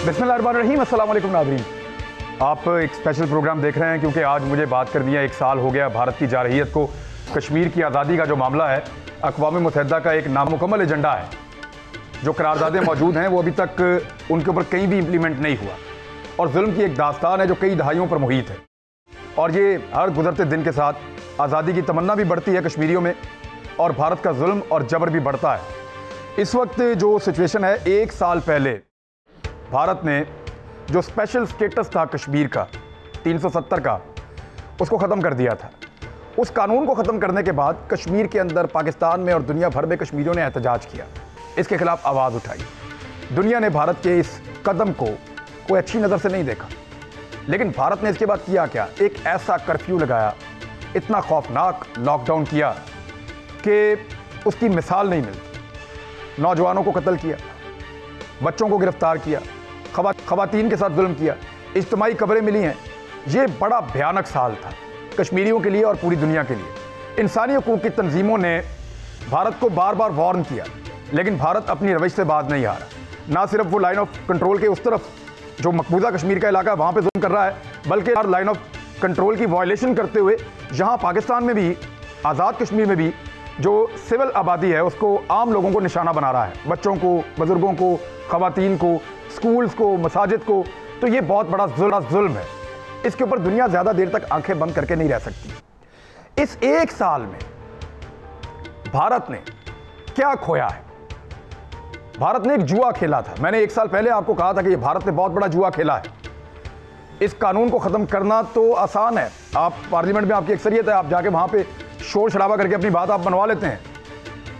बिस्मिल्लाहिर्रहमानिर्रहीम, अस्सलाम वालेकुम नाज़रीन। आप एक स्पेशल प्रोग्राम देख रहे हैं क्योंकि आज मुझे बात कर दिया 1 साल हो गया भारत की जारहियत को। कश्मीर की आज़ादी का जो मामला है, अक़वाम मुत्तहिदा का एक नामुकम्मल एजेंडा है। जो करारदादें मौजूद हैं वो अभी तक उनके ऊपर कहीं भी इम्प्लीमेंट नहीं हुआ और जुल्म की एक दास्तान है जो कई दहाइयों पर मुहित है। और ये हर गुजरते दिन के साथ आज़ादी की तमन्ना भी बढ़ती है कश्मीरियों में और भारत का जुल्म और जबर भी बढ़ता है। इस वक्त जो सिचुएशन है, 1 साल पहले भारत ने जो स्पेशल स्टेटस था कश्मीर का 370 का, उसको ख़त्म कर दिया था। उस कानून को ख़त्म करने के बाद कश्मीर के अंदर, पाकिस्तान में और दुनिया भर में कश्मीरियों ने एहतजाज किया, इसके ख़िलाफ़ आवाज़ उठाई। दुनिया ने भारत के इस कदम को कोई अच्छी नज़र से नहीं देखा, लेकिन भारत ने इसके बाद किया क्या? एक ऐसा कर्फ्यू लगाया, इतना खौफनाक लॉकडाउन किया कि उसकी मिसाल नहीं मिलती। नौजवानों को कत्ल किया, बच्चों को गिरफ्तार किया, ख़वातीन के साथ जुल्म किया, इज्तिमाई कब्रें मिली हैं। ये बड़ा भयानक साल था कश्मीरियों के लिए और पूरी दुनिया के लिए। इंसानी हकूक़ की तंजीमों ने भारत को बार बार वार्न किया, लेकिन भारत अपनी रविश से बाज नहीं आ रहा। ना सिर्फ वो लाइन ऑफ कंट्रोल के उस तरफ जो मकबूजा कश्मीर का इलाका है वहाँ पे जुल्म कर रहा है, बल्कि हर लाइन ऑफ कंट्रोल की वायलेशन करते हुए यहाँ पाकिस्तान में भी, आज़ाद कश्मीर में भी जो सिविल आबादी है उसको, आम लोगों को निशाना बना रहा है। बच्चों को, बुज़ुर्गों को, ख़वातीन को, स्कूल्स को, मसाजिद को। तो ये बहुत बड़ा जुल्म है। इसके ऊपर दुनिया ज़्यादा देर तक आंखें बंद करके नहीं रह सकती। इस 1 साल में भारत ने क्या खोया है? भारत ने एक जुआ खेला था। मैंने 1 साल पहले आपको कहा था कि भारत ने बहुत बड़ा जुआ खेला है। इस कानून को ख़त्म करना तो आसान है, आप पार्लियामेंट में आपकी अक्सरियत है, आप जाके वहाँ पे शोर शराबा करके अपनी बात आप बनवा लेते हैं,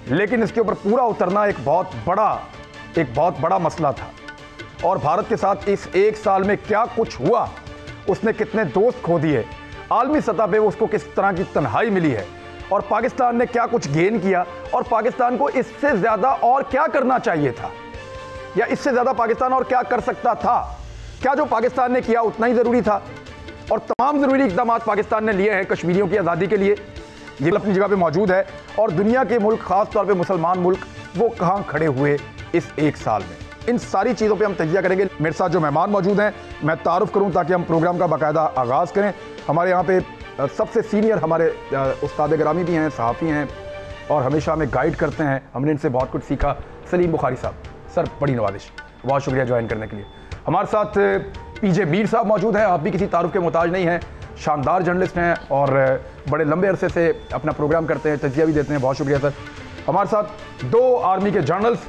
लेकिन इसके ऊपर पूरा उतरना एक बहुत बड़ा मसला था। और भारत के साथ इस 1 साल में क्या कुछ हुआ, उसने कितने दोस्त खो दिए, आलमी सतह पे उसको किस तरह की तन्हाई मिली है, और पाकिस्तान ने क्या कुछ गेन किया, और पाकिस्तान को इससे ज़्यादा और क्या करना चाहिए था, या इससे ज़्यादा पाकिस्तान और क्या कर सकता था? क्या जो पाकिस्तान ने किया उतना ही ज़रूरी था? और तमाम ज़रूरी इक़दाम पाकिस्तान ने लिए हैं कश्मीरियों की आज़ादी के लिए, ये अपनी जगह पे मौजूद है। और दुनिया के मुल्क, ख़ास तौर पे मुसलमान मुल्क, वो कहाँ खड़े हुए इस 1 साल में? इन सारी चीज़ों पे हम तजिया करेंगे। मेरे साथ जो मेहमान मौजूद हैं, मैं तारुफ करूं ताकि हम प्रोग्राम का बाकायदा आगाज़ करें। हमारे यहाँ पे सबसे सीनियर हमारे उस्ताद गिरामी भी हैं, सहाफ़ी हैं और हमेशा हमें गाइड करते हैं। हमने इनसे बहुत कुछ सीखा। सलीम बुखारी साहब, सर बड़ी नवाजिश, बहुत शुक्रिया ज्वाइन करने के लिए। हमारे साथ पीजे मीर साहब मौजूद हैं, आप भी किसी तारुफ के मोहताज नहीं हैं, शानदार जर्नलिस्ट हैं और बड़े लंबे अरसे से अपना प्रोग्राम करते हैं, तजिया भी देते हैं, बहुत शुक्रिया सर। हमारे साथ 2 आर्मी के जर्नल्स,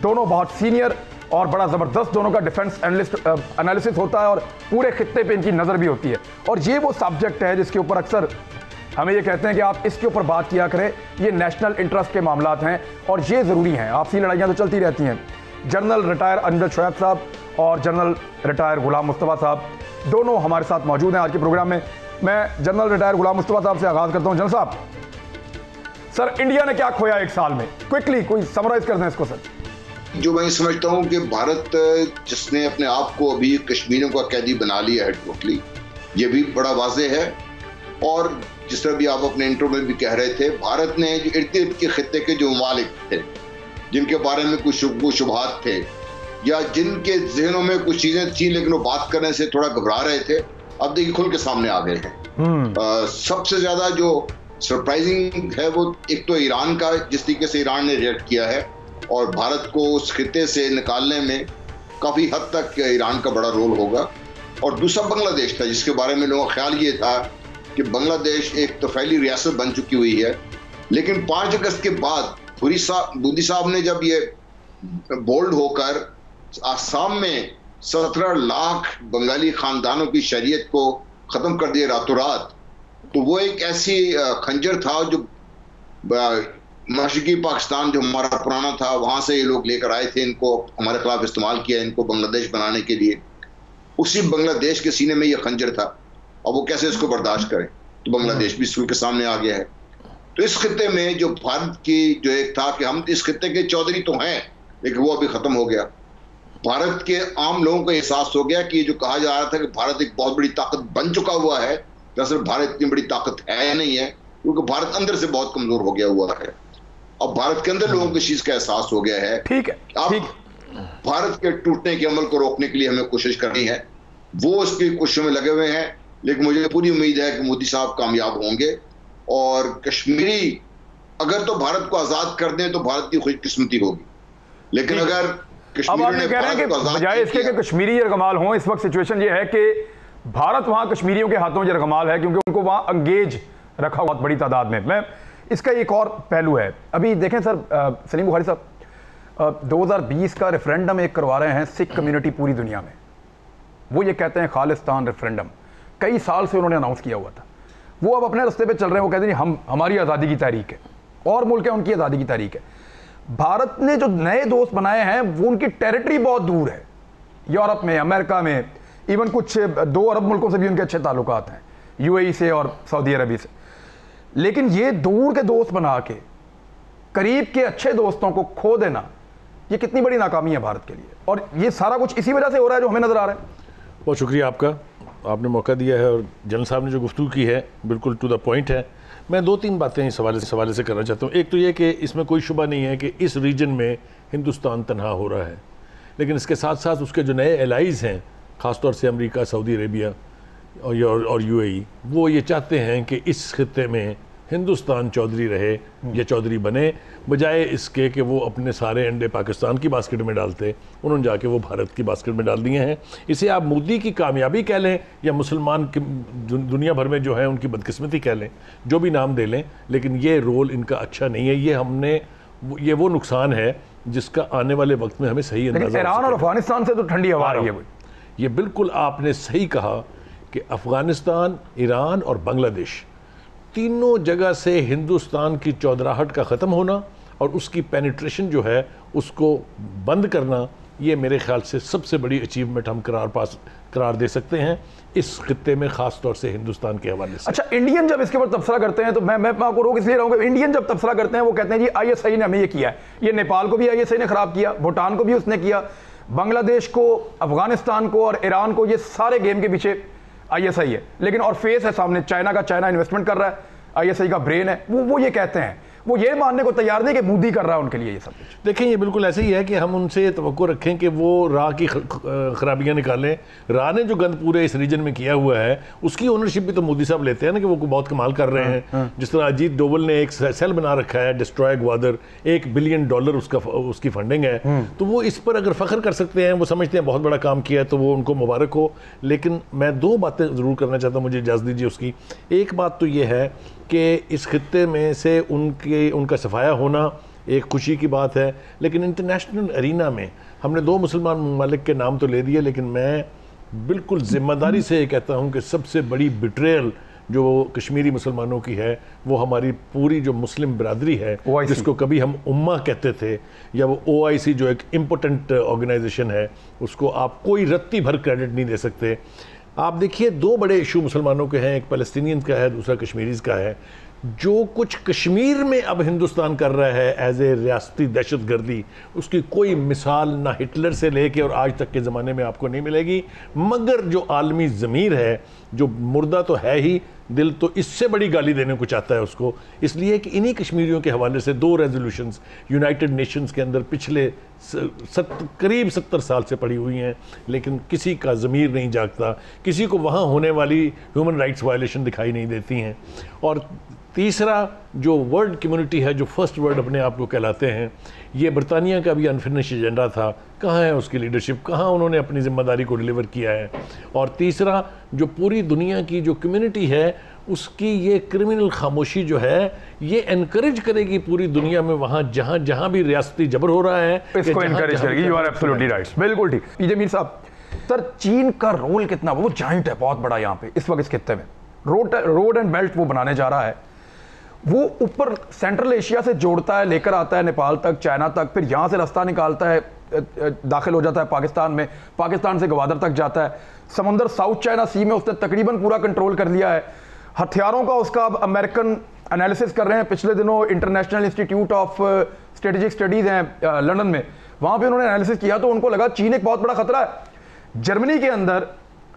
दोनों बहुत सीनियर और बड़ा ज़बरदस्त, दोनों का डिफेंस एनालिसिस होता है और पूरे खित्ते पे इनकी नज़र भी होती है। और ये वो सब्जेक्ट है जिसके ऊपर अक्सर हमें ये कहते हैं कि आप इसके ऊपर बात किया करें, ये नेशनल इंटरेस्ट के मामलात हैं और ये ज़रूरी हैं। आपसी लड़ाइयाँ तो चलती रहती हैं। जनरल रिटायर अनजद शोएब साहब और जनरल रिटायर गुलाम मुस्तफ़ा साहब दोनों हमारे साथ मौजूद हैं आज के प्रोग्राम में। मैं जनरल रिटायर गुलाम मुस्तफ़ा साहब से आगाज़ करता हूँ। जनरल साहब, सर इंडिया ने क्या खोया 1 साल में? क्विकली कोई समराइज कर दें इसको सर। जो मैं समझता हूँ कि भारत जिसने अपने आप को अभी कश्मीरियों का कैदी बना लिया है टोटली, ये भी बड़ा वाज़ेह है। और जिस तरह भी आप अपने इंट्रो में भी कह रहे थे, भारत ने जो इर्द गिर्द के खित्ते के जो ममालिक थे, जिनके बारे में कुछ शुबहात थे या जिनके जहनों में कुछ चीज़ें थी लेकिन वो बात करने से थोड़ा घबरा रहे थे, अब देखिए खुल के सामने आ गए हैं। सबसे ज़्यादा जो सरप्राइजिंग है वो एक तो ईरान का, जिस तरीके से ईरान ने रिएक्ट किया है और भारत को उस खित्ते से निकालने में काफ़ी हद तक ईरान का बड़ा रोल होगा। और दूसरा बांग्लादेश था, जिसके बारे में लोगों का ख्याल ये था कि बांग्लादेश एक तफैली रियासत बन चुकी हुई है, लेकिन 5 अगस्त के बाद बूदी साहब ने जब ये बोल्ड होकर आसाम में 17 लाख बंगाली खानदानों की शरीयत को ख़त्म कर दिया रातों रात, तो वो एक ऐसी खंजर था जो मशरकी पाकिस्तान जो हमारा पुराना था, वहाँ से ये लोग लेकर आए थे, इनको हमारे खिलाफ इस्तेमाल किया, इनको बांग्लादेश बनाने के लिए। उसी बांग्लादेश के सीने में ये खंजर था, अब वो कैसे इसको बर्दाश्त करें? तो बांग्लादेश भी इसके सामने आ गया है। तो इस खित्ते में जो भारत की जो एक था कि हम इस खित्ते के चौधरी तो हैं, लेकिन वो अभी ख़त्म हो गया। भारत के आम लोगों को एहसास हो गया कि ये जो कहा जा रहा था कि भारत एक बहुत बड़ी ताकत बन चुका हुआ है, दरअसल भारत इतनी बड़ी ताकत है नहीं है, क्योंकि भारत अंदर से बहुत कमज़ोर हो गया हुआ है। अब भारत के अंदर लोगों को इस चीज़ का एहसास हो गया है। ठीक है, भारत के टूटने के अमल को रोकने के लिए हमें कोशिश करनी है। वो उसकी कोशिशों में लगे हुए हैं, लेकिन मुझे पूरी उम्मीद है कि मोदी साहब कामयाब होंगे और कश्मीरी अगर तो भारत को आजाद कर दें तो भारत की खुशकिस्मती होगी, लेकिन अगर अब आप ये कह रहे हैं कि बजाय इसके कि कश्मीरी यरगमाल हों, इस वक्त सिचुएशन ये है कि भारत वहां कश्मीरियों के हाथों यरगमाल है, क्योंकि उनको वहां अंगेज रखा बहुत बड़ी तादाद में। मैं इसका एक और पहलू है, अभी देखें सर, सलीम बुखारी साहब 2020 का रेफरेंडम एक करवा रहे हैं सिख कम्युनिटी पूरी दुनिया में। वो ये कहते हैं खालिस्तान रेफरेंडम, कई साल से उन्होंने अनाउंस किया हुआ था। वो अब अपने रास्ते पे चल रहे हैं, वो कहते हैं हम हमारी आज़ादी की तारीख है और मुल्क है उनकी आज़ादी की तारीख है। भारत ने जो नए दोस्त बनाए हैं वो उनकी टेरिटरी बहुत दूर है, यूरोप में, अमेरिका में, इवन कुछ 2 अरब मुल्कों से भी उनके अच्छे ताल्लुकात हैं, यूएई से और सऊदी अरबी से। लेकिन ये दूर के दोस्त बना के करीब के अच्छे दोस्तों को खो देना, ये कितनी बड़ी नाकामी है भारत के लिए, और ये सारा कुछ इसी वजह से हो रहा है जो हमें नजर आ रहा है। बहुत शुक्रिया आपका, आपने मौका दिया है और जनरल साहब ने जो गुफ्तगू की है बिल्कुल टू द पॉइंट है। मैं 2-3 बातें इस हवाले से करना चाहता हूँ। एक तो ये कि इसमें कोई शुबा नहीं है कि इस रीजन में हिंदुस्तान तनहा हो रहा है, लेकिन इसके साथ साथ उसके जो नए एलाइज़ हैं, ख़ासतौर से अमेरिका, सऊदी अरेबिया और यूएई, वो ये चाहते हैं कि इस खित्ते में हिंदुस्तान चौधरी रहे या चौधरी बने, बजाय इसके कि वो अपने सारे अंडे पाकिस्तान की बास्केट में डालते, उन्होंने जाके वो भारत की बास्केट में डाल दिए हैं। इसे आप मोदी की कामयाबी कह लें या मुसलमान दुनिया भर में जो है उनकी बदकिस्मती कह लें, जो भी नाम दे लें, लेकिन ये रोल इनका अच्छा नहीं है। ये वो नुकसान है जिसका आने वाले वक्त में हमें सही अंदाजा। ईरान और अफगानिस्तान से तो ठंडी हवा आ रही है। ये बिल्कुल आपने सही कहा कि अफगानिस्तान, ईरान और बांग्लादेश, तीनों जगह से हिंदुस्तान की चौधराहट का ख़त्म होना और उसकी पेनिट्रेशन जो है उसको बंद करना, ये मेरे ख्याल से सबसे बड़ी अचीवमेंट हम करार दे सकते हैं इस खित्ते में, ख़ास तौर से हिंदुस्तान के हवाले से। अच्छा, इंडियन जब इसके ऊपर तबसरा करते हैं तो मैं आपको रोक इसलिए रहा हूँ कि इंडियन जब तबसरा करते हैं वो कहते हैं जी ISI ने हमें ये किया है। ये नेपाल को भी ISI ने ख़राब किया, भूटान को भी उसने किया, बांग्लादेश को, अफगानिस्तान को और ईरान को, ये सारे गेम के पीछे ISI है। लेकिन और फेस है सामने चाइना का, चाइना इन्वेस्टमेंट कर रहा है, ISI का ब्रेन है। वो ये कहते हैं, वो ये मानने को तैयार नहीं कि मोदी कर रहा है उनके लिए ये सब कुछ। देखें, ये बिल्कुल ऐसे ही है कि हम उनसे तवक्को रखें कि वो राह की खराबियां निकालें। राह ने जो गंद पूरे इस रीजन में किया हुआ है उसकी ओनरशिप भी तो मोदी साहब लेते हैं ना, कि वो बहुत कमाल कर रहे हैं। जिस तरह अजीत डोवल ने एक सेल बना रखा है, डिस्ट्रॉय ग्वादर, $1 बिलियन उसकी फंडिंग है, तो वो इस पर अगर फख्र कर सकते हैं, वो समझते हैं बहुत बड़ा काम किया है, तो वो उनको मुबारक हो। लेकिन मैं 2 बातें ज़रूर करना चाहता हूँ, मुझे इजाज़त दीजिए उसकी। एक बात तो ये है कि इस खित्ते में से उनका सफाया होना एक खुशी की बात है, लेकिन इंटरनेशनल अरीना में हमने 2 मुसलमान ममालिक के नाम तो ले दिए, लेकिन मैं बिल्कुल ज़िम्मेदारी से ये कहता हूँ कि सबसे बड़ी बिट्रेयल जो कश्मीरी मुसलमानों की है वो हमारी पूरी जो मुस्लिम बिरादरी है, जिसको कभी हम उम्मा कहते थे, या वो OIC जो एक इम्पोर्टेंट ऑर्गेनाइजेशन है, उसको आप कोई रत्ती भर क्रेडिट नहीं दे सकते। आप देखिए 2 बड़े इशू मुसलमानों के हैं, एक फ़लस्तीनियंस का है, दूसरा कश्मीरीज़ का है। जो कुछ कश्मीर में अब हिंदुस्तान कर रहा है एज ए रियासती दहशत गर्दी, उसकी कोई मिसाल ना हिटलर से लेके और आज तक के ज़माने में आपको नहीं मिलेगी। मगर जो आलमी ज़मीर है, जो मुर्दा तो है ही, दिल तो इससे बड़ी गाली देने को चाहता है उसको। इसलिए कि इन्हीं कश्मीरियों के हवाले से 2 रेजोल्यूशंस यूनाइटेड नेशंस के अंदर पिछले करीब 70 साल से पड़ी हुई हैं, लेकिन किसी का ज़मीर नहीं जागता, किसी को वहाँ होने वाली ह्यूमन राइट्स वायलेशन दिखाई नहीं देती हैं। और तीसरा जो वर्ल्ड कम्युनिटी है, जो फर्स्ट वर्ल्ड अपने आप को कहलाते हैं, ये बरतानिया का भी अनफिनिश एजेंडा था, कहाँ है उसकी लीडरशिप, कहाँ उन्होंने अपनी जिम्मेदारी को डिलीवर किया है। और तीसरा जो पूरी दुनिया की जो कम्युनिटी है उसकी ये क्रिमिनल खामोशी जो है ये एनकरेज करेगी पूरी दुनिया में, वहाँ जहाँ भी रियासती जबर हो रहा है इसको एनकरेज करेगी। यू आर एब्सोल्युटली राइट, बिल्कुल ठीक। पीजे मीर साहब, सर चीन का रोल कितना, वो जाइंट है बहुत बड़ा यहाँ पे इस वक्त इस खित्ते में, रोड एंड बेल्ट वो बनाने जा रहा है, वो ऊपर सेंट्रल एशिया से जोड़ता है, लेकर आता है नेपाल तक, चाइना तक, फिर यहाँ से रास्ता निकालता है, दाखिल हो जाता है पाकिस्तान में, पाकिस्तान से ग्वादर तक जाता है, समुंदर साउथ चाइना सी में उसने तकरीबन पूरा कंट्रोल कर लिया है। हथियारों का उसका अब अमेरिकन एनालिसिस कर रहे हैं। पिछले दिनों international institute of strategic studies हैं लंदन में, वहाँ पे उन्होंने एनालिसिस किया तो उनको लगा चीन एक बहुत बड़ा खतरा है। जर्मनी के अंदर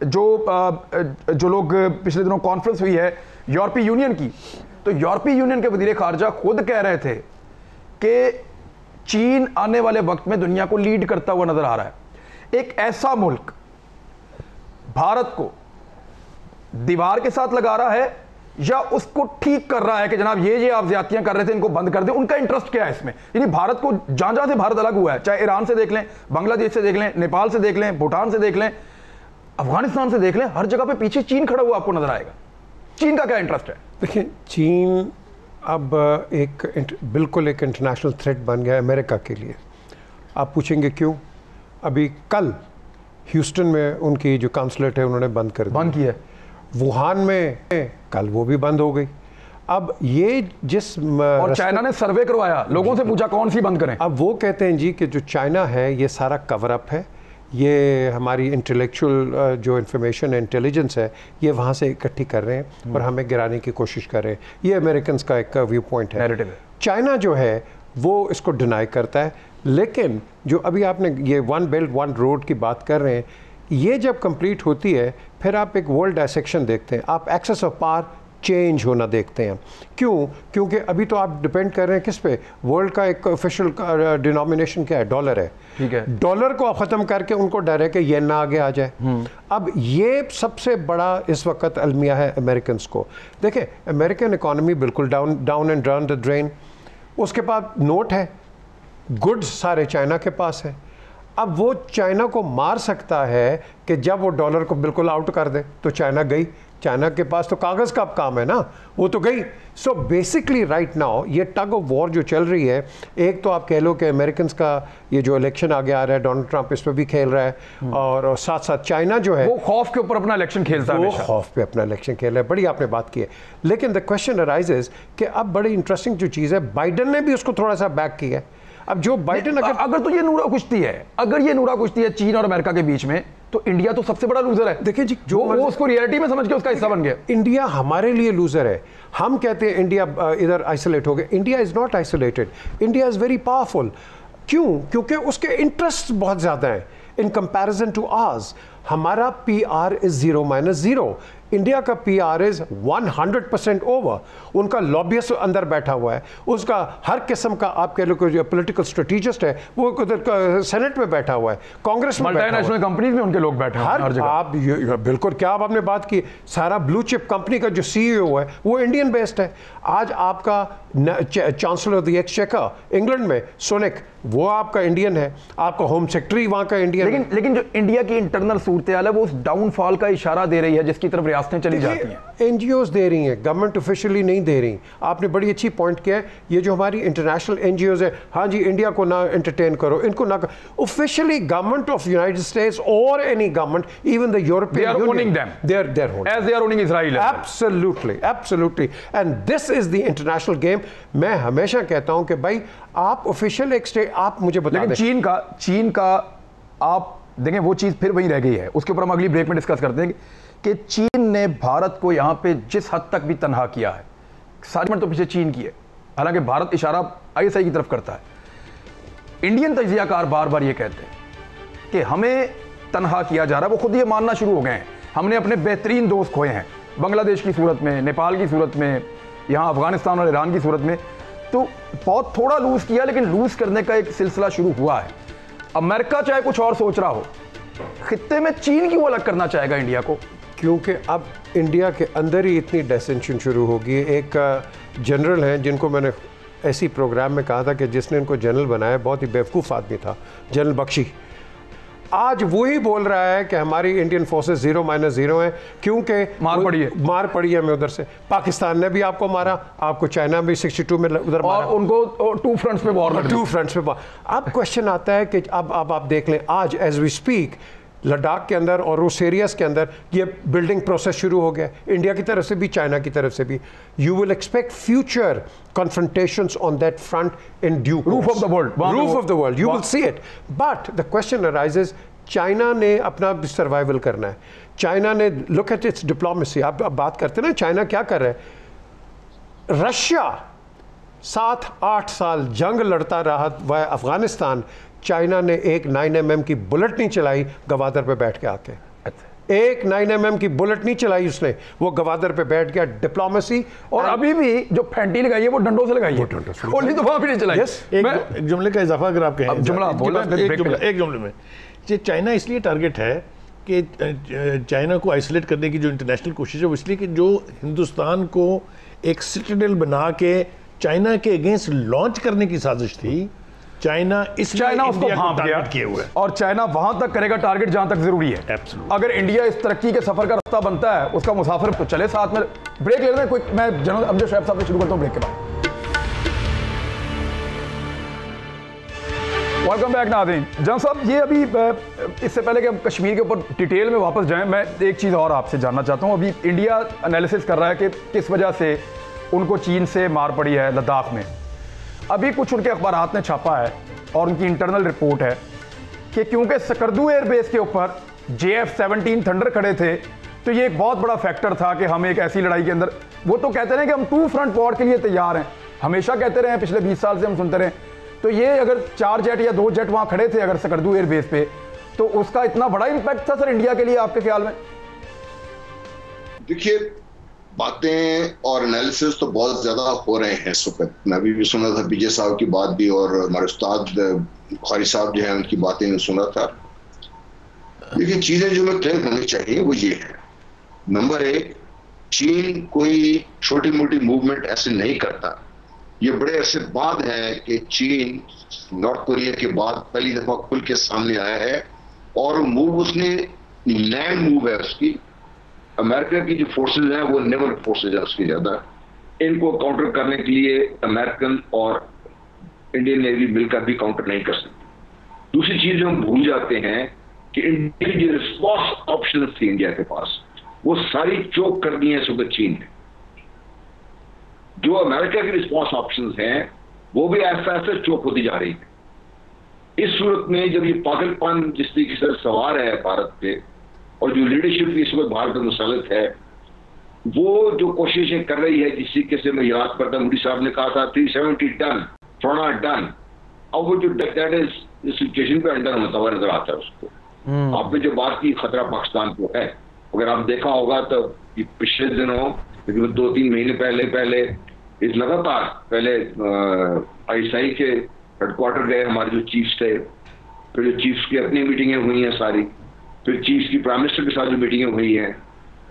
जो लोग पिछले दिनों कॉन्फ्रेंस हुई है यूरोपीय यूनियन की, तो यूरोपीय यूनियन के वज़ीर ख़ारजा खुद कह रहे थे कि चीन आने वाले वक्त में दुनिया को लीड करता हुआ नजर आ रहा है। एक ऐसा मुल्क भारत को दीवार के साथ लगा रहा है या उसको ठीक कर रहा है कि जनाब ये आप ज्यादतियां कर रहे थे इनको बंद कर दें, उनका इंटरेस्ट क्या है इसमें? यानी भारत को जहां जहां से भारत अलग हुआ है, चाहे ईरान से देख लें, बांग्लादेश से देख लें, नेपाल से देख लें, भूटान से देख लें, अफगानिस्तान से देख लें, हर जगह पे पीछे चीन खड़ा हुआ आपको नजर आएगा। चीन का क्या इंटरेस्ट है? देखिए, चीन अब बिल्कुल एक इंटरनेशनल थ्रेट बन गया है अमेरिका के लिए। आप पूछेंगे क्यों? अभी कल ह्यूस्टन में उनकी जो काउंसलेट है उन्होंने बंद की है। वुहान में कल वो भी बंद हो गई। अब ये और चाइना ने सर्वे करवाया, लोगों से पूछा कौन सी बंद करें। अब वो कहते हैं जी कि जो चाइना है ये सारा कवर अप है, ये हमारी इंटेलेक्चुअल जो इंफॉर्मेशन इंटेलिजेंस है ये वहाँ से इकट्ठी कर रहे हैं और हमें गिराने की कोशिश कर रहे हैं। ये अमेरिकन का एक व्यू पॉइंट है। चाइना जो है वो इसको डिनाई करता है, लेकिन जो अभी आपने ये वन बेल्ट वन रोड की बात कर रहे हैं, ये जब कंप्लीट होती है फिर आप एक वर्ल्ड डायसेक्शन देखते हैं, आप एक्सेस ऑफ पावर चेंज होना देखते हैं। क्यों? क्योंकि अभी तो आप डिपेंड कर रहे हैं किस पे? वर्ल्ड का एक ऑफिशियल डिनोमिनेशन क्या है? डॉलर है। ठीक है, डॉलर को ख़त्म करके उनको डर है कि येन ना आगे आ जाए। अब ये सबसे बड़ा इस वक्त अलमिया है अमेरिकन को। देखें, अमेरिकन इकॉनमी बिल्कुल down and down the drain. उसके पास नोट है, गुड्स सारे चाइना के पास है। अब वो चाइना को मार सकता है कि जब वो डॉलर को बिल्कुल आउट कर दे तो चाइना गई। चाइना के पास तो कागज़ का काम है ना, वो तो गई। सो बेसिकली राइट नाउ ये टग ऑफ वॉर जो चल रही है, एक तो आप कह लो कि अमेरिकन का ये जो इलेक्शन आगे आ रहा है, डोनाल्ड ट्रंप इस पर भी खेल रहा है, और साथ साथ चाइना जो है वो खौफ के ऊपर अपना इलेक्शन खेलता है, वो खौफ पे अपना इलेक्शन खेल रहा है। बड़ी आपने बात की है, लेकिन द क्वेश्चन अराइजेज कि अब बड़ी इंटरेस्टिंग जो चीज़ है, बाइडन ने भी उसको थोड़ा सा बैक किया है। अब जो बाइडन अगर तो ये नूरा कुश्ती है, अगर ये नूरा कुश्ती है चीन और अमेरिका के बीच में, तो इंडिया तो सबसे बड़ा लूजर है। देखिए जी, जो वो उसको रियलिटी में समझ के उसका हिस्सा बन गया। इंडिया हमारे लिए लूजर है। हम कहते हैं इंडिया इधर आइसोलेट हो गया। India is not isolated, India is very powerful. क्यों? क्योंकि उसके इंटरेस्ट बहुत ज्यादा हैं इन कंपैरिजन टू आवर्स। हमारा PR इज 0-0, इंडिया का PR इज 100% ओवर। उनका लॉबियस्ट अंदर बैठा हुआ है, उसका हर किस्म का आप कह लो जो पॉलिटिकल स्ट्रेटेजिस्ट है वो उधर सेनेट में बैठा हुआ है, कांग्रेस में, मल्टीनेशनल कंपनीज में उनके लोग बैठे हैं हर जगह। आप बिल्कुल क्या आपने बात की, सारा ब्लू चिप कंपनी का जो CEO है वो इंडियन बेस्ड है। आज आपका chancellor of the exchequer England में सुनक, वो आपका इंडियन है। आपका होम सेक्रेटरी वहाँ का इंडियन लेकिन जो इंडिया की इंटरनल सूरत हाल है वो उस डाउनफॉल का इशारा दे रही है जिसकी तरफ रियासतें चली जाती हैं। NGOs दे रही हैं, गवर्नमेंट ऑफिशियली नहीं दे रही। आपने बड़ी अच्छी पॉइंट किया है, ये जो हमारी इंटरनेशनल NGOs है, हाँ जी इंडिया को ना एंटरटेन करो, इनको ना officially government of United States और any government, even the European Union, they are as they are owning Israel. Absolutely. And this is the international game. मैं हमेशा कहता हूं कि भाई आप ऑफिशियल एक स्टेट, आप मुझे बता दें। लेकिन चीन का आप देखें वो चीज़ फिर वहीं रह गई है, उसके ऊपर हम अगली ब्रेक में डिस्कस करते हैं कि चीन ने भारत को यहाँ पे जिस हद तक भी तनहा किया है, सारी तो पीछे चीन की है। हालांकि भारत इशारा ISI की तरफ करता है। इंडियन तजियाकार बार बार ये कहते हैं कि हमें तनहा किया जा रहा है, वो खुद ये मानना शुरू हो गए हैं। हमने अपने बेहतरीन दोस्त खोए हैं, बांग्लादेश की सूरत में, नेपाल की सूरत में, यहाँ अफगानिस्तान और ईरान की सूरत में, तो बहुत थोड़ा लूज किया, लेकिन लूज करने का एक सिलसिला शुरू हुआ है। अमेरिका चाहे कुछ और सोच रहा हो, खित्ते में चीन क्यों अलग करना चाहेगा इंडिया को? क्योंकि अब इंडिया के अंदर ही इतनी डिसेंशन शुरू होगी। एक जनरल हैं जिनको मैंने ऐसी प्रोग्राम में कहा था कि जिसने इनको जनरल बनाया बहुत ही बेवकूफ़ आदमी था, जनरल बख्शी। आज वही बोल रहा है कि हमारी इंडियन फोर्सेस 0-0 हैं क्योंकि मार पड़ी है हमें उधर से। पाकिस्तान ने भी आपको मारा, आपको चाइना भी 62 में उधर मारा, और उनको 2 फ्रंट्स पे वॉर, 2 फ्रंट्स पे। अब क्वेश्चन आता है कि अब आप देख लें, आज एज वी स्पीक लद्दाख के अंदर और उस एरियाज के अंदर ये बिल्डिंग प्रोसेस शुरू हो गया, इंडिया की तरफ से भी चाइना की तरफ से भी। You will expect future confrontations on that front in due course. Roof of the world. You will see it. But the question arises, China ने अपना सर्वाइवल करना है। चाइना ने look at its diplomacy. आप बात करते हैं ना चाइना क्या कर रहा है। रशिया 7-8 साल जंग लड़ता रहा वह अफगानिस्तान, चाइना ने एक 9mm की बुलेट नहीं चलाई गवादर पे बैठ के आके। एक 9mm की बुलेट नहीं चलाई उसने, वो गवादर पे बैठ गया। डिप्लोमेसी। और अभी भी जो फैंटी लगाई है वो डंडों से लगाई है, गोली तो वहां भी नहीं चलाई। एक जुमले का इजाफा अगर आप कहें, जुमला एक जुमले में, ये चाइना इसलिए टारगेट है कि चाइना को आइसोलेट करने की जो इंटरनेशनल कोशिश है वो इसलिए कि जो हिंदुस्तान को एक सिटाडेल बना के चाइना के अगेंस्ट लॉन्च करने की साजिश थी, चाइना उसको भांप गया किए हुए, और चाइना वहां तक करेगा टारगेट जहां तक जरूरी है। Absolutely. अगर इंडिया इस तरक्की के सफर का रास्ता बनता है, उसका मुसाफिर तो चले साथ में। ब्रेक ले लेते हैं, मैं जनरल अमजद शोएब साहब से शुरू करता हूं ब्रेक के बाद। वेलकम बैक नाज़रीन। जनरल साहब, ये अभी इससे पहले कि हम कश्मीर के ऊपर डिटेल में वापस जाएं, मैं एक चीज़ और आपसे जानना चाहता हूं। अभी इंडिया एनालिसिस कर रहा है कि किस वजह से उनको चीन से मार पड़ी है लद्दाख में। अभी कुछ उनके अखबारात ने छापा है और उनकी इंटरनल रिपोर्ट है कि क्योंकि सकर्दू एयरबेस के ऊपर JF-17 थंडर खड़े थे, तो ये एक बहुत बड़ा फैक्टर था कि हम एक ऐसी लड़ाई के अंदर, वो तो कहते रहे कि हम 2 फ्रंट वॉर के लिए तैयार हैं, हमेशा कहते रहे हैं, पिछले 20 साल से हम सुनते रहे। तो ये अगर 4 जेट या 2 जेट वहां खड़े थे अगर सकर्दू एयरबेस पे, तो उसका इतना बड़ा इंपैक्ट था सर इंडिया के लिए आपके ख्याल में? देखिए, बातें और एनालिसिस तो बहुत ज्यादा हो रहे हैं इस वक्त। मैं अभी भी सुना था पीजे साहब की बात भी, और हमारे उस्ताद बुखारी साहब जो है उनकी बातें मैं सुना था। देखिए, चीजें जो मैं क्लियर करनी चाहिए वो ये है, नंबर 1, चीन कोई छोटी मोटी मूवमेंट ऐसे नहीं करता। ये बड़े अरसे बाद है कि चीन नॉर्थ कोरिया के बाद पहली दफा खुल के सामने आया है, और मूव उसने लैंड मूव है उसकी। अमेरिका की जो फोर्सेज हैं वो नेवल फोर्सेज है उसकी ज्यादा, इनको काउंटर करने के लिए अमेरिकन और इंडियन नेवी मिलकर भी काउंटर नहीं कर सकती। दूसरी चीज जो हम भूल जाते हैं कि इंडिया की जो रिस्पॉन्स ऑप्शन थी इंडिया के पास, वो सारी चोक कर दी है सुबह चीन ने। जो अमेरिका की रिस्पॉन्स ऑप्शन हैं वो भी ऐसा ऐसा चोक होती जा रही है। इस सूरत में जब ये पागलपन जिस तरीके से सवार है भारत पे, और जो लीडरशिप की इस वक्त भारत में मुसलत है, वो जो कोशिशें कर रही है, जिस तरीके से मैं याद करता हूँ, मोदी साहब ने कहा था 370 टन थोड़ा डन। अब वो जो दैट इज सिचुएशन पे अंडर होता हुआ नजर आता है उसको। आपने जो बात की खतरा पाकिस्तान को है, अगर आप देखा होगा तो पिछले दिनों 2-3 महीने पहले इस लगातार पहले ISI के हेडक्वार्टर गए हमारे जो चीफ्स थे, फिर जो चीफ्स की अपनी मीटिंगें हुई हैं सारी, फिर चीफ की प्राइम मिनिस्टर के साथ जो मीटिंगें हुई हैं,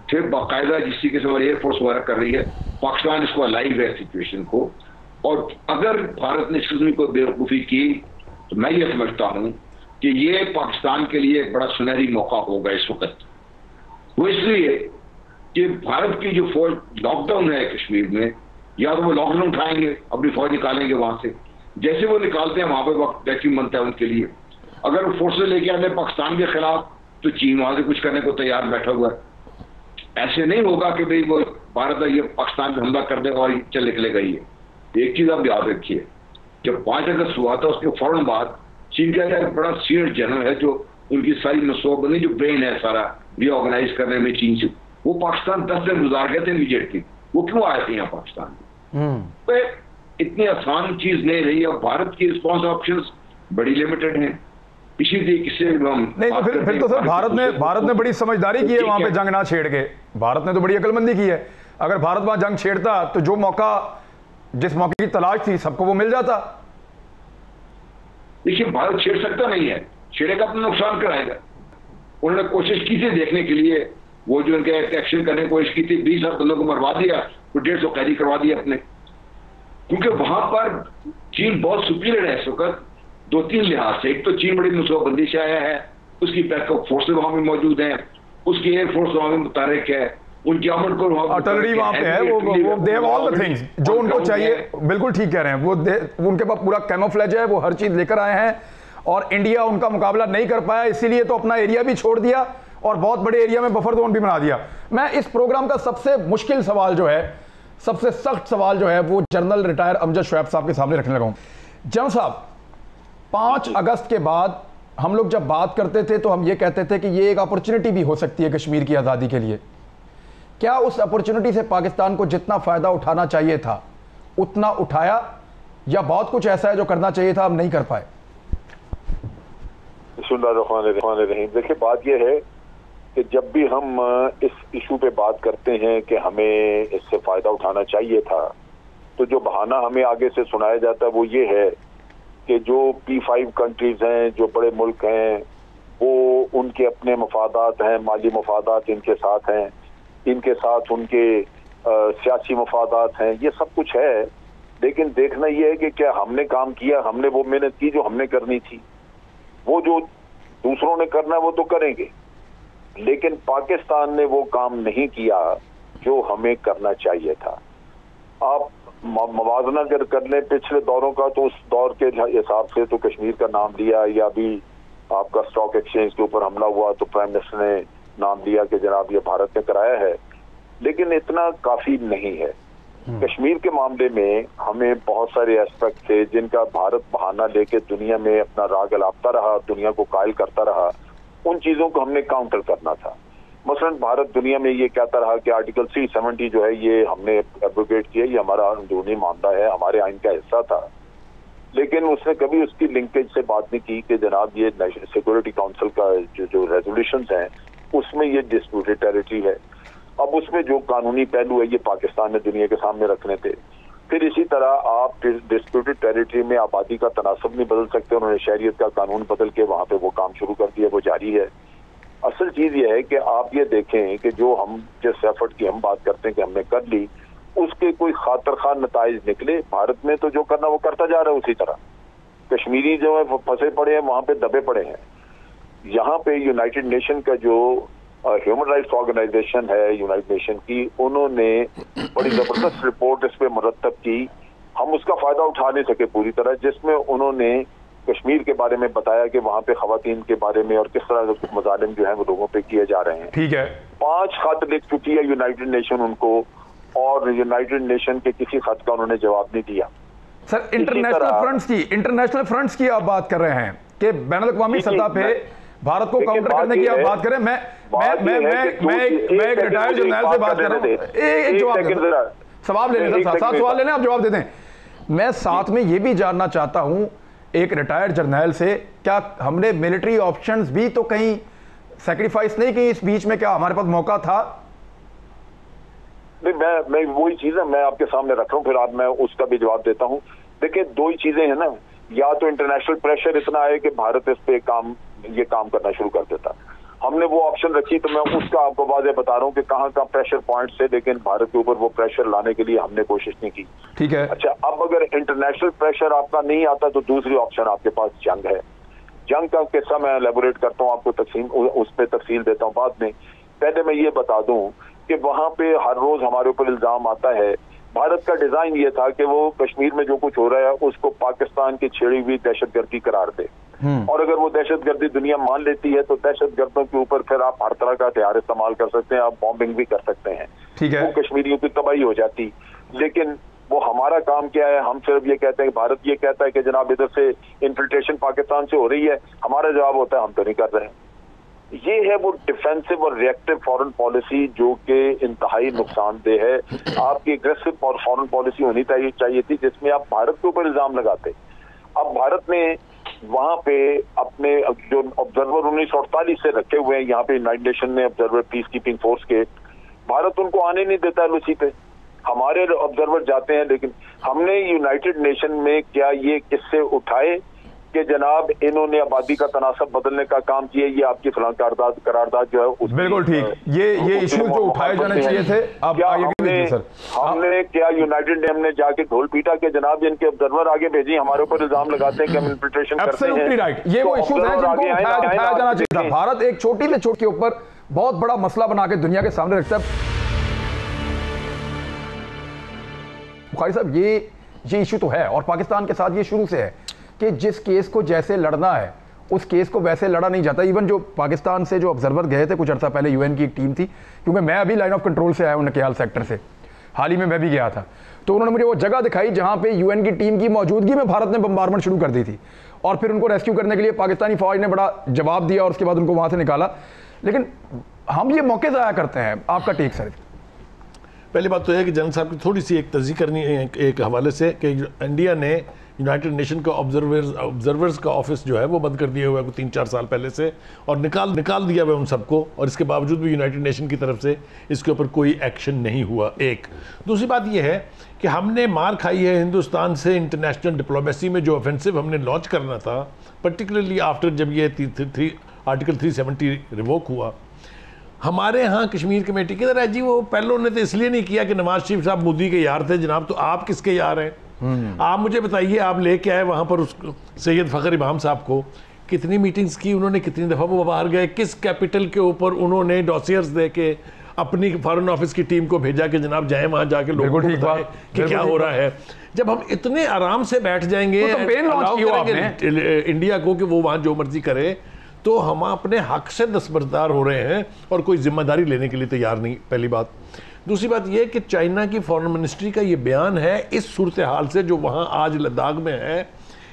फिर बाकायदा जिस तरीके से हमारी एयरफोर्स वर्क कर रही है, पाकिस्तान इसको अलाइव है सिचुएशन को। और अगर भारत ने इस किस्म को बेवकूफ़ी की, तो मैं ये समझता हूँ कि ये पाकिस्तान के लिए एक बड़ा सुनहरी मौका होगा इस वक्त। वो इसलिए कि भारत की जो फौज लॉकडाउन है कश्मीर में, या तो वो लॉकडाउन उठाएंगे, अपनी फौज निकालेंगे वहां से, जैसे वो निकालते हैं वहां पर वक्त वैक्यूम बनता है उनके लिए। अगर वो फोर्सेज लेके आते हैं पाकिस्तान के खिलाफ, तो चीन वहां से कुछ करने को तैयार बैठा हुआ है। ऐसे नहीं होगा कि भाई वो भारत ये पाकिस्तान पे हमला कर देगा और चल निकलेगा। ये एक चीज आप याद रखिए, जब 5 अगस्त हुआ था उसके फौरन बाद चीन का एक बड़ा सीनियर जनरल है, जो उनकी सारी मनसूबाबंदी जो ब्रेन है सारा रीऑर्गेनाइज करने में चीन से, वो पाकिस्तान 10 दिन गुजार गए थे इमीडिएटली। वो क्यों आए थे यहाँ पाकिस्तान में? तो इतनी आसान चीज नहीं रही। अब भारत की रिस्पॉन्स ऑप्शंस बड़ी लिमिटेड हैं। इसी तरीके से हम नहीं, तो फिर तो सर भारत ने बड़ी समझदारी की है वहां पे जंग ना छेड़ के। भारत ने तो बड़ी अकलमंदी की है। अगर भारत वहां जंग छेड़ता तो जो मौका, जिस मौके की तलाश थी, सबको वो मिल जाता। देखिए, भारत छेड़ सकता नहीं है, छेड़ेगा तो नुकसान कराएगा। उन्होंने कोशिश की थी देखने के लिए, वो जो उनके एक्शन करने की कोशिश की थी, 20 बंदों को मरवा दिया, तो 150 कैदी करवा दिया अपने, क्योंकि वहां पर चीन बहुत सुपीरियर है इस वक्त 2-3 लिहाज से। एक तो चीन बड़ी मनसूबाबंदी से आया है, उसकी बैकअप फोर्सेज वहां भी मौजूद हैं, उसकी एयरफोर्स वहां भी मुतारिक है, उनकी आर्मड को आर्टिलरी वहां पे है, वो they have all the things जो उनको चाहिए। बिल्कुल ठीक कह रहे हैं, वो उनके पास पूरा कैमोफ्लेज है, वो हर चीज लेकर आए हैं, और इंडिया उनका मुकाबला नहीं कर पाया, इसीलिए तो अपना एरिया भी छोड़ दिया और बहुत बड़े एरिया में बफर जोन भी बना दिया। मैं इस प्रोग्राम का सबसे मुश्किल सवाल जो है, सबसे सख्त सवाल जो है, वो जनरल रिटायर अमजद शोएब साहब के सामने रखने लगा हूं। जनरल साहब, 5 अगस्त के बाद हम लोग जब बात करते थे तो हम ये कहते थे कि ये एक अपॉर्चुनिटी भी हो सकती है कश्मीर की आज़ादी के लिए। क्या उस अपॉर्चुनिटी से पाकिस्तान को जितना फ़ायदा उठाना चाहिए था उतना उठाया, या बहुत कुछ ऐसा है जो करना चाहिए था हम नहीं कर पाए? बिस्मिल्लाहिर्रहमानिर्रहीम। देखिए, बात यह है कि जब भी हम इस इशू पे बात करते हैं कि हमें इससे फ़ायदा उठाना चाहिए था, तो जो बहाना हमें आगे से सुनाया जाता है वो ये है कि जो P5 कंट्रीज़ हैं, जो बड़े मुल्क हैं, वो उनके अपने मफादात हैं, माली मफादात इनके साथ हैं, इनके साथ उनके सियासी मफादात हैं, ये सब कुछ है। लेकिन देखना ये है कि क्या हमने काम किया, हमने वो मेहनत की जो हमने करनी थी। वो जो दूसरों ने करना है वो तो करेंगे, लेकिन पाकिस्तान ने वो काम नहीं किया जो हमें करना चाहिए था। आप मवाजना अगर कर लें पिछले दौरों का, तो उस दौर के हिसाब से तो कश्मीर का नाम लिया, या भी आपका स्टॉक एक्सचेंज के ऊपर हमला हुआ तो प्राइम मिनिस्टर ने नाम लिया कि जनाब ये भारत ने कराया है, लेकिन इतना काफी नहीं है। कश्मीर के मामले में हमें बहुत सारे एस्पेक्ट थे जिनका भारत बहाना लेके दुनिया में अपना राग अलापता रहा, दुनिया को कायल करता रहा। उन चीजों को हमने काउंटर करना था। मसलन भारत दुनिया में ये कहता रहा कि आर्टिकल 370 जो है ये हमने एब्रोगेट किया, ये हमारा अंदरूनी मामला है, हमारे आइन का हिस्सा था। लेकिन उसने कभी उसकी लिंकेज से बात नहीं की कि जनाब ये सिक्योरिटी काउंसिल का जो रेजोल्यूशंस हैं उसमें ये डिस्प्यूटेड टेरिटरी है। अब उसमें जो कानूनी पहलू है ये पाकिस्तान ने दुनिया के सामने रखने थे। फिर इसी तरह आप डिस्प्यूटेड टेरिटरी में आबादी का तनासब नहीं बदल सकते, उन्होंने शहरियत का कानून बदल के वहाँ पे वो काम शुरू कर दिया, वो जारी है। असल चीज ये है कि आप ये देखें कि जो हम जिस एफर्ट की हम बात करते हैं कि हमने कर ली, उसके कोई खातर खा नताइज निकले। भारत में तो जो करना वो करता जा रहा है उसी तरह। कश्मीरी जो है फंसे पड़े हैं, वहां पे दबे पड़े हैं। यहाँ पे यूनाइटेड नेशन का जो ह्यूमन राइट्स ऑर्गेनाइजेशन है यूनाइटेड नेशन की, उन्होंने बड़ी जबरदस्त रिपोर्ट इस पे मुरतब की। हम उसका फायदा उठा नहीं सके पूरी तरह, जिसमें उन्होंने कश्मीर के बारे में बताया कि वहाँ पे खवातीन के बारे में और किस तरह मजालिम जो है वो लोगों पे किए जा रहे हैं। ठीक है, 5 खत लिख चुकी है यूनाइटेड नेशन उनको, और यूनाइटेड नेशन के किसी खत का उन्होंने जवाब नहीं दिया। सर इंटरनेशनल फ्रंट्स की आप बात कर रहे हैं कि बैनुल अक़वामी सतह पे भारत को काउंटर करने की आप बात करें। मैं एक रिटायर्ड जर्नल से बात कर रहा हूँ। एक जवाब सवाल ले लें, साथ सवाल ले लें, आप जवाब दे दें। मैं साथ में ये भी जानना चाहता हूँ एक रिटायर्ड जर्नल से, क्या हमने मिलिट्री ऑप्शंस भी तो कहीं सैक्रिफाइस नहीं की इस बीच में? क्या हमारे पास मौका था? नहीं, मैं वही चीज है मैं आपके सामने रख रहा हूँ, फिर मैं उसका भी जवाब देता हूँ। देखिए, 2 ही चीजें हैं ना, या तो इंटरनेशनल प्रेशर इतना है कि भारत इस पे ये काम करना शुरू कर देता। हमने वो ऑप्शन रखी, तो मैं उसका आपको वाज़ेह बता रहा हूँ कि कहाँ प्रेशर पॉइंट्स थे, लेकिन भारत के ऊपर वो प्रेशर लाने के लिए हमने कोशिश नहीं की। ठीक है। अच्छा, अब अगर इंटरनेशनल प्रेशर आपका नहीं आता तो दूसरी ऑप्शन आपके पास जंग है। जंग का किस्सा मैं एलेबोरेट करता हूँ, आपको उस पर तफसील देता हूँ बाद में। पहले मैं ये बता दूं कि वहां पे हर रोज हमारे ऊपर इल्जाम आता है। भारत का डिजाइन ये था कि वो कश्मीर में जो कुछ हो रहा है उसको पाकिस्तान की छेड़ी हुई दहशतगर्दी करार दे, और अगर वो दहशतगर्दी दुनिया मान लेती है तो दहशतगर्दों के ऊपर फिर आप हर तरह का हथियार इस्तेमाल कर सकते हैं, आप बॉम्बिंग भी कर सकते हैं। ठीक है। वो कश्मीरियों की तबाही हो जाती। लेकिन वो हमारा काम क्या है? हम सिर्फ ये कहते हैं, भारत ये कहता है कि जनाब इधर से इन्फिल्ट्रेशन पाकिस्तान से हो रही है, हमारा जवाब होता है हम तो नहीं कर रहे हैं। ये है वो डिफेंसिव और रिएक्टिव फॉरेन पॉलिसी जो कि इंतहाई नुकसानदेह है। आपकी एग्रेसिव फॉरेन पॉलिसी होनी चाहिए थी जिसमें आप भारत के ऊपर इल्जाम लगाते। अब भारत ने वहां पे अपने जो ऑब्जर्वर 1948 से रखे हुए हैं यहाँ पे यूनाइटेड नेशन ने ऑब्जर्वर पीस कीपिंग फोर्स के, भारत उनको आने नहीं देता है लूसी पे। हमारे ऑब्जर्वर जाते हैं, लेकिन हमने यूनाइटेड नेशन में क्या ये किस्से उठाए कि जनाब इन्होंने आबादी का तनासब बदलने का काम किया, ये आपकी फलां करारदाद जो है बिल्कुल ठीक, ये इश्यू जो उठाए जाने चाहिए थे। अब हमने क्या यूनाइटेड ने जाके ढोल पीटा कि जनाब इनके ऑब्जर्वर आगे भेजी, हमारे ऊपर इल्जाम लगाते हैं कि हम इन्फिल्ट्रेशन करते हैं। राइट, ये वो इश्यूज हैं जिनको उठाया जाना चाहिए था। भारत एक छोटी से छोटी के ऊपर बहुत बड़ा मसला बना के दुनिया के सामने रखता है। बुखारी साहब, ये इशू तो है और पाकिस्तान के साथ ये शुरू से है कि जिस केस को जैसे लड़ना है उस केस को वैसे लड़ा नहीं जाता। इवन जो पाकिस्तान से जो ऑब्जर्वर गए थे कुछ अर्सा पहले, यूएन की एक टीम थी, क्योंकि मैं अभी लाइन ऑफ कंट्रोल से आया हूं नकियाल सेक्टर से, हाल ही में मैं भी गया था, तो उन्होंने मुझे वो जगह दिखाई जहां पे यूएन की टीम की मौजूदगी में भारत ने बम्बारमेंट शुरू कर दी थी, और फिर उनको रेस्क्यू करने के लिए पाकिस्तानी फौज ने बड़ा जवाब दिया और उसके बाद उनको वहां से निकाला। लेकिन हम ये मौके ज़ाया करते हैं। आपका टेक सर? पहली बात तो है कि जनरल साहब की थोड़ी सी एक तस्दीक करनी है एक हवाले से कि इंडिया ने यूनाइटेड नेशन का ऑब्जर्वर्स का ऑफिस जो है वो बंद कर दिया हुआ है 3-4 साल पहले से, और निकाल दिया हुआ है उन सबको, और इसके बावजूद भी यूनाइटेड नेशन की तरफ से इसके ऊपर कोई एक्शन नहीं हुआ। एक दूसरी बात यह है कि हमने मार खाई है हिंदुस्तान से इंटरनेशनल डिप्लोमेसी में। जो ऑफेंसिव हमने लॉन्च करना था, पर्टिकुलरली आफ्टर जब ये आर्टिकल 370 रिवोक हुआ, हमारे यहाँ कश्मीर कमेटी किधर है जी? वो पहलों ने तो इसलिए नहीं किया कि नवाज शरीफ साहब मोदी के यार थे जनाब, तो आप किसके यार हैं? आप मुझे बताइए, आप लेके आए वहाँ पर उस सैयद फ़खर इमाम साहब को, कितनी मीटिंग्स की उन्होंने, कितनी दफ़ा वो बाहर गए, किस कैपिटल के ऊपर उन्होंने डॉसियर्स दे के अपनी फॉरेन ऑफिस की टीम को भेजा कि जनाब जाए वहाँ जाके लोगों को बताएं कि क्या हो रहा है। जब हम इतने आराम से बैठ जाएंगे इंडिया को कि वो वहाँ जो मर्जी करे, तो हम अपने हक से दस्तबरदार हो रहे हैं और कोई जिम्मेदारी लेने के लिए तैयार नहीं, पहली बात। दूसरी बात यह कि चाइना की फॉरेन मिनिस्ट्री का ये बयान है इस सूरत हाल से जो वहाँ आज लद्दाख में है,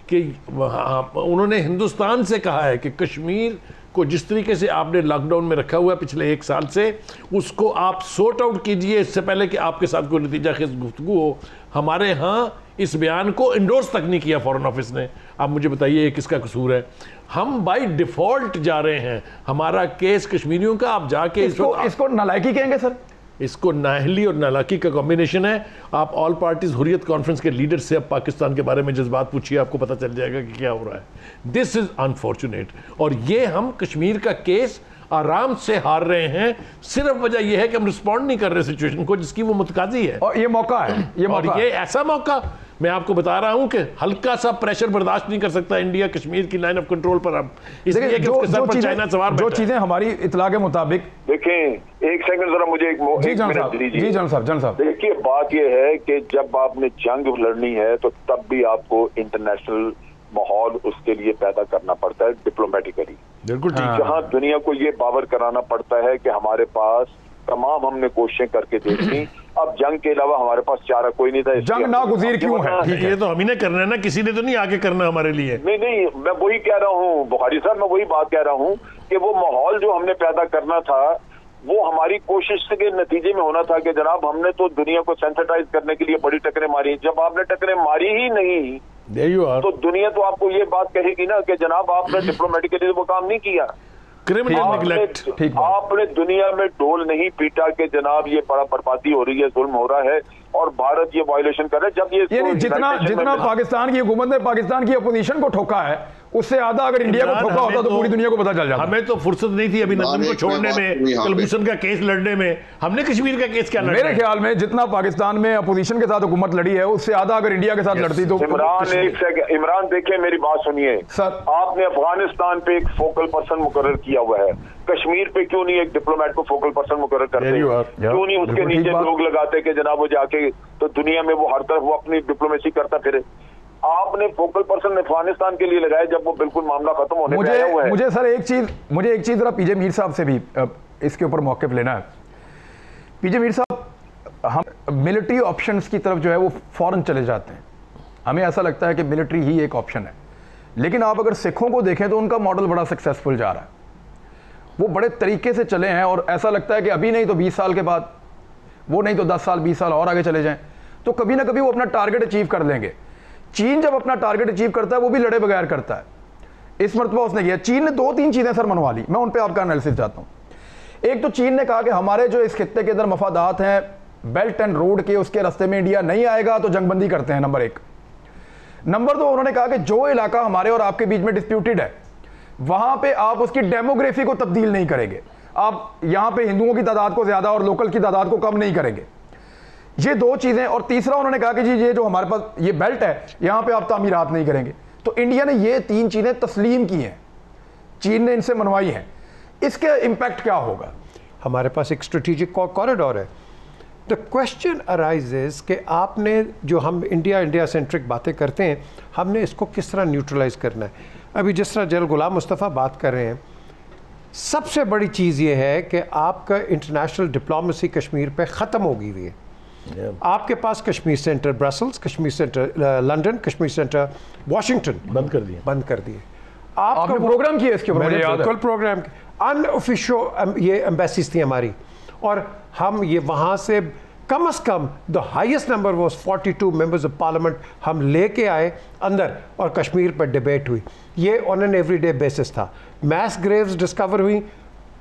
कि वहाँ उन्होंने हिंदुस्तान से कहा है कि कश्मीर को जिस तरीके से आपने लॉकडाउन में रखा हुआ है पिछले 1 साल से, उसको आप सॉर्ट आउट कीजिए इससे पहले कि आपके साथ कोई नतीजा खेज गुफ्तगू हो। हमारे यहाँ इस बयान को इंडोर्स तक नहीं किया फॉरेन ऑफिस ने। आप मुझे बताइए ये किसका कसूर है? हम बाय डिफॉल्ट जा रहे हैं, हमारा केस कश्मीरियों का, आप जाके इसको नालायकी कहेंगे सर? इसको नाहली और नालाकी का कॉम्बिनेशन है। आप ऑल पार्टीज हुर्रियत कॉन्फ्रेंस के लीडर से अब पाकिस्तान के बारे में जज्बात पूछिए, आपको पता चल जाएगा कि क्या हो रहा है। This is unfortunate. और ये हम कश्मीर का केस आराम से हार रहे हैं, सिर्फ वजह यह है कि हम रिस्पॉन्ड नहीं कर रहे सिचुएशन को जिसकी वो मुतकाजी है। और ये मौका है, ये ऐसा मौका मैं आपको बता रहा हूं कि हल्का सा प्रेशर बर्दाश्त नहीं कर सकता इंडिया कश्मीर की लाइन ऑफ कंट्रोल पर। अब इसलिए कि उसके सर पर चाइना सवार जो चीजें हमारी इतला के मुताबिक, देखें एक सेकंड जरा मुझे एक मिनट दीजिए। जी जन साहब। देखिए बात यह है कि जब आपने जंग लड़नी है तो तब भी आपको इंटरनेशनल माहौल उसके लिए पैदा करना पड़ता है डिप्लोमेटिकली। बिल्कुल ठीक। जहां दुनिया को ये बावर कराना पड़ता है कि हमारे पास तमाम हमने कोशिशें करके देखी, अब जंग के अलावा हमारे पास चारा कोई नहीं था। जंग नागुज़ीर क्यों है? ये तो हम ही ने करना है ना, किसी ने तो नहीं आगे करना हमारे लिए। नहीं, मैं वही कह रहा हूँ बुखारी साहब, मैं वही बात कह रहा हूँ कि वो माहौल जो हमने पैदा करना था वो हमारी कोशिश के नतीजे में होना था कि जनाब हमने तो दुनिया को सेंसिटाइज करने के लिए बड़ी टकरें मारी। जब आपने टकरें मारी ही नहीं तो दुनिया तो आपको ये बात कहेगी ना कि जनाब आपने डिप्लोमेटिकली वो काम नहीं किया। आपने दुनिया में ढोल नहीं पीटा कि जनाब ये बड़ा बर्बादी हो रही है, जुल्म हो रहा है और भारत ये वायलेशन कर रहा है। जब ये जितना पाकिस्तान की हुकूमत ने पाकिस्तान की अपोजिशन को ठोका है, उससे आधा अगर इंडिया को ठोका होता तो पूरी दुनिया को पता चल जाता। हमें तो फुर्सत नहीं थी अभिनंदन को छोड़ने में, कुलभूषण का केस लड़ने में। हमने कश्मीर का केस क्या लड़ा? मेरे ख्याल में जितना पाकिस्तान में अपोजिशन के साथ हुकूमत लड़ी है उससे आधा अगर इंडिया के साथ लड़ती तो। इमरान देखिए मेरी बात सुनिए सर, आपने अफगानिस्तान पे एक फोकल पर्सन मुकर्रर किया हुआ है, कश्मीर पे क्यों नहीं एक डिप्लोमेट को फोकल पर्सन मुकर्रर करते? क्यों नहीं उसके नीचे लोग लगाते कि जनाब वो जाके तो दुनिया में वो हर तरफ वो अपनी डिप्लोमेसी करता फिरे? आपने फोकल पर्सन अफगानिस्तान के लिए लगाया जब वो बिल्कुल मामला खत्म होने पे आया हुआ है। मुझे सर एक चीज जरा पीजे मीर साहब से भी इसके ऊपर मौक़िफ़ लेना है। पीजे मीर साहब, हम मिलिट्री ऑप्शंस की तरफ जो है वो फौरन चले जाते हैं, हमें ऐसा लगता है कि मिलिट्री ही एक ऑप्शन है, लेकिन आप अगर सिखों को देखें तो उनका मॉडल बड़ा सक्सेसफुल जा रहा है, वो बड़े तरीके से चले हैं और ऐसा लगता है कि अभी नहीं तो 20 साल के बाद, वो नहीं तो 10 साल 20 साल और आगे चले जाएं तो कभी ना कभी वो अपना टारगेट अचीव कर लेंगे। चीन जब अपना टारगेट अचीव करता है वो भी लड़े बगैर करता है, इस मरतबा उसने किया। चीन ने 2-3 चीजें सर मनवा ली, मैं उन पे आपका एनालिसिस चाहता हूं। एक तो चीन ने कहा कि हमारे जो इस खित्ते के अंदर मफादात हैं बेल्ट एंड रोड के, उसके रास्ते में इंडिया नहीं आएगा तो जंगबंदी करते हैं, नंबर 1। नंबर 2, उन्होंने कहा कि जो इलाका हमारे और आपके बीच में डिस्प्यूटेड है वहां पे आप उसकी डेमोग्राफी को तब्दील नहीं करेंगे, आप यहां पे हिंदुओं की तादाद को ज्यादा और लोकल की तादाद को कम नहीं करेंगे। ये 2 चीजें। और तीसरा उन्होंने कहा कि जी ये जो हमारे पास ये बेल्ट है यहां पे आप तामीरात नहीं करेंगे। तो इंडिया ने ये 3 चीजें तस्लीम की हैं, चीन ने इनसे मनवाई हैं, इसके इंपैक्ट क्या होगा? हमारे पास एक स्ट्रेटेजिक कॉरिडोर है। द क्वेश्चन अराइजेस कि आपने जो हम इंडिया सेंट्रिक बातें करते हैं, हमने इसको किस तरह न्यूट्रलाइज करना है। अभी जिस तरह जनरल गुलाम मुस्तफ़ा बात कर रहे हैं, सबसे बड़ी चीज़ ये है कि आपका इंटरनेशनल डिप्लोमेसी कश्मीर पे ख़त्म हो गई हुई है। आपके पास Kashmir centre Brussels, Kashmir centre London, Kashmir centre Washington बंद कर दिए। आपने प्रोग्राम किया इसके ऊपर? बिल्कुल प्रोग्राम अनऑफिशियल ये एम्बेसीज थी हमारी, और हम ये वहाँ से कम से come the highest number was 42 members of parliament हम लेके आए अंदर और कश्मीर पर डिबेट हुई। ये ऑन एन एवरीडे बेसिस था। मैस ग्रेव्स डिस्कवर हुई,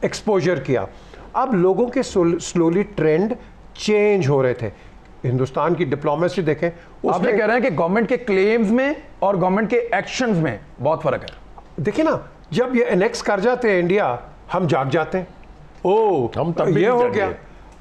एक्सपोजर किया। अब लोगों के स्लोली ट्रेंड चेंज हो रहे थे। हिंदुस्तान की डिप्लोमेसी देखें, आप ये कह रहे हैं कि गवर्नमेंट के क्लेम्स में और गवर्नमेंट के एक्शंस में बहुत फर्क है। देखिए ना, जब ये एनेक्स कर जाते हैं इंडिया, हम जाग जाते हैं। ओ हम तब भी ये हो जागे। गया।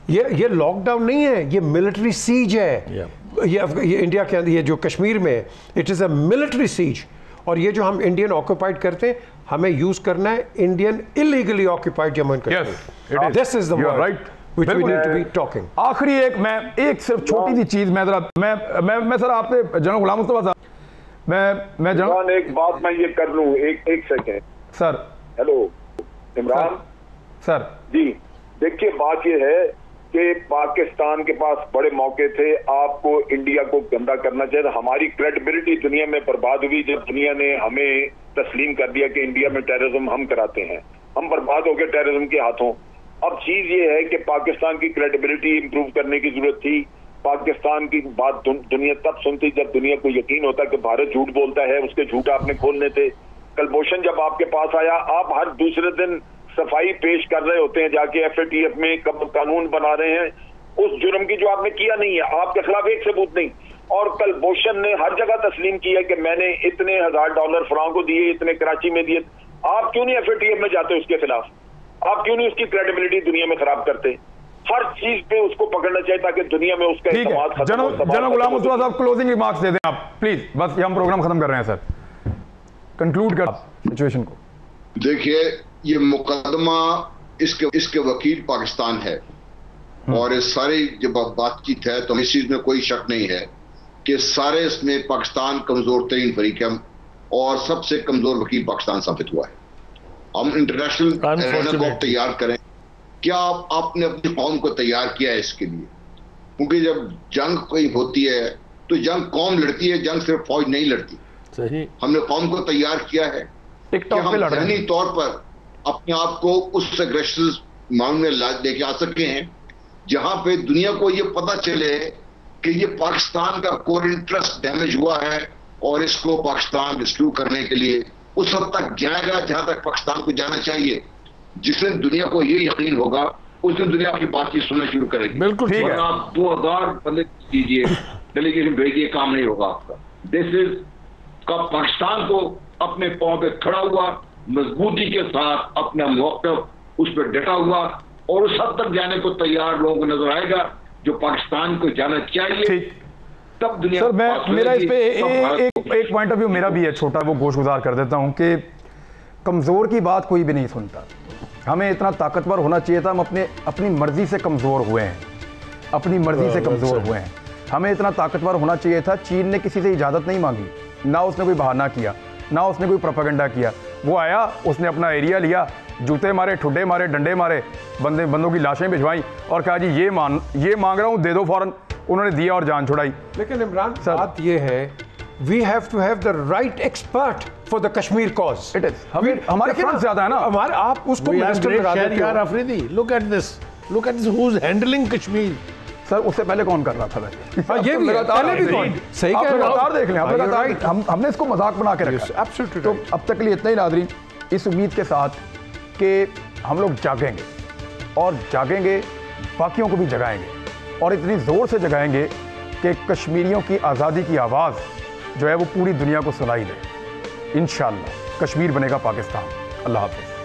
ये लॉकडाउन नहीं है, ये मिलिट्री सीज है। ये इंडिया के अंदर, ये जो कश्मीर में है, it is a military siege. और ये जो हम इंडियन ऑक्यूपाइड करते हैं, हमें यूज करना है Indian illegally occupied Jammu and Kashmir. This is the word right which we need to be talking. आखिरी एक सिर्फ छोटी सी चीज मैं जरा मैं सर आपसे जनरल गुलाम मुस्तफा साहब, मैं जनरल एक बात मैं ये कर लूं, एक second sir. Hello Imran sir ji, देखिए बात ये है कि पाकिस्तान के पास बड़े मौके थे आपको इंडिया को गंदा करना चाहिए। हमारी क्रेडिबिलिटी दुनिया में बर्बाद हुई जब दुनिया ने हमें तस्लीम कर दिया कि इंडिया में टेररिज्म हम कराते हैं। हम बर्बाद हो गए टेररिज्म के हाथों। अब चीज ये है कि पाकिस्तान की क्रेडिबिलिटी इंप्रूव करने की जरूरत थी। पाकिस्तान की बात दुनिया तब सुनती जब दुनिया को यकीन होता कि भारत झूठ बोलता है, उसके झूठ आपने खोलने थे। कलभूषण जब आपके पास आया, आप हर दूसरे दिन सफाई पेश कर रहे होते हैं, जाके FATF में कानून बना रहे हैं उस जुर्म की जो आपने किया नहीं है, आपके खिलाफ एक सबूत नहीं। और कलभूषण ने हर जगह तस्लीम किया कि मैंने इतने $1000 फरां को दिए, इतने कराची में दिए। आप क्यों नहीं FATF में जाते उसके खिलाफ? आप क्यों नहीं उसकी क्रेडिबिलिटी दुनिया में खराब करते? हर चीज पे उसको पकड़ना चाहिए ताकि दुनिया में उसका ठीक है। जनरल गुलाम मुस्तफा साहब क्लोजिंग रिमार्क्स दे दें आप प्लीज। बस ये हम प्रोग्राम खत्म कर रहे हैं सर, कंक्लूड कर सिचुएशन को। देखिए, ये मुकदमा इसके वकील पाकिस्तान है और इस सारी जब बातचीत है तो इस चीज में कोई शक नहीं है कि सारे इसमें पाकिस्तान कमजोर तरीन फरीक है और सबसे कमजोर वकील पाकिस्तान साबित हुआ है। हम इंटरनेशनल को तैयार करें, क्या आपने अपनी कौम को तैयार किया है इसके लिए? क्योंकि जब जंग कोई होती है तो जंग कौम लड़ती है, जंग सिर्फ फौज नहीं लड़ती। सही। हमने कौम को तैयार किया है कि हम ज़हनी तौर पर अपने आप को उस अग्रेसिव मामले में लेके आ सके हैं जहां पे दुनिया को ये पता चले कि ये पाकिस्तान का कोर इंटरेस्ट डैमेज हुआ है और इसको पाकिस्तान रिस्क्यू करने के लिए उस हद तक जाएगा जहां तक पाकिस्तान को जाना चाहिए। जिस दिन दुनिया को ये यकीन होगा उस दिन दुनिया की बातचीत सुनना शुरू करेगी। बिल्कुल ठीक है। आप 2000 बंदे कीजिए, डेलीगेशन भेजिए, काम नहीं होगा आपका। दिस इज का पाकिस्तान को अपने पांव पे खड़ा हुआ, मजबूती के साथ अपना मौक़िफ़ उस पर डटा हुआ और उस हद तक जाने को तैयार लोगों को नजर आएगा जो पाकिस्तान को जाना चाहिए। तब दुनिया सर मेरा इस पे एक पॉइंट ऑफ व्यू मेरा भी है छोटा, वो गोशगुजार कर देता हूं कि कमजोर की बात कोई भी नहीं सुनता। हमें इतना ताकतवर होना चाहिए था। हम अपनी मर्जी से कमजोर हुए हैं, अपनी मर्जी से कमजोर हुए हैं। हमें इतना ताकतवर होना चाहिए था। चीन ने किसी से इजाजत नहीं मांगी, ना उसने कोई बहाना किया, ना उसने कोई प्रोपेगेंडा किया। वो आया, उसने अपना एरिया लिया, जूते मारे, ठुड्डे मारे, डंडे मारे, बंदों की लाशें भिजवाई और कहा जी ये मांग रहा हूं, दे दो फौरन। उन्होंने दिया और जान छुड़ाई। लेकिन इमरान बात ये है, we have to have the right expert for the Kashmir cause. It is हमारे फ्रंट ज्यादा है ना। हमारे आप उसको मिनिस्टर बना देते हो। Afridi, look at this who is handling Kashmir. Sir उससे पहले कौन कर रहा था वैसे? ये भी पहले भी कौन सही कह रहे लगातार देख लें, आप हमने इसको मजाक बना के रखा। तो अब तक के लिए इतना ही नाज़रीन, इस उम्मीद के साथ कि हम लोग जागेंगे और जागेंगे, बाकियों को भी जगाएंगे और इतनी ज़ोर से जगाएंगे कि कश्मीरियों की आज़ादी की आवाज़ जो है वो पूरी दुनिया को सुनाई दे। इंशाअल्लाह कश्मीर बनेगा पाकिस्तान। अल्लाह हाफ़िज़।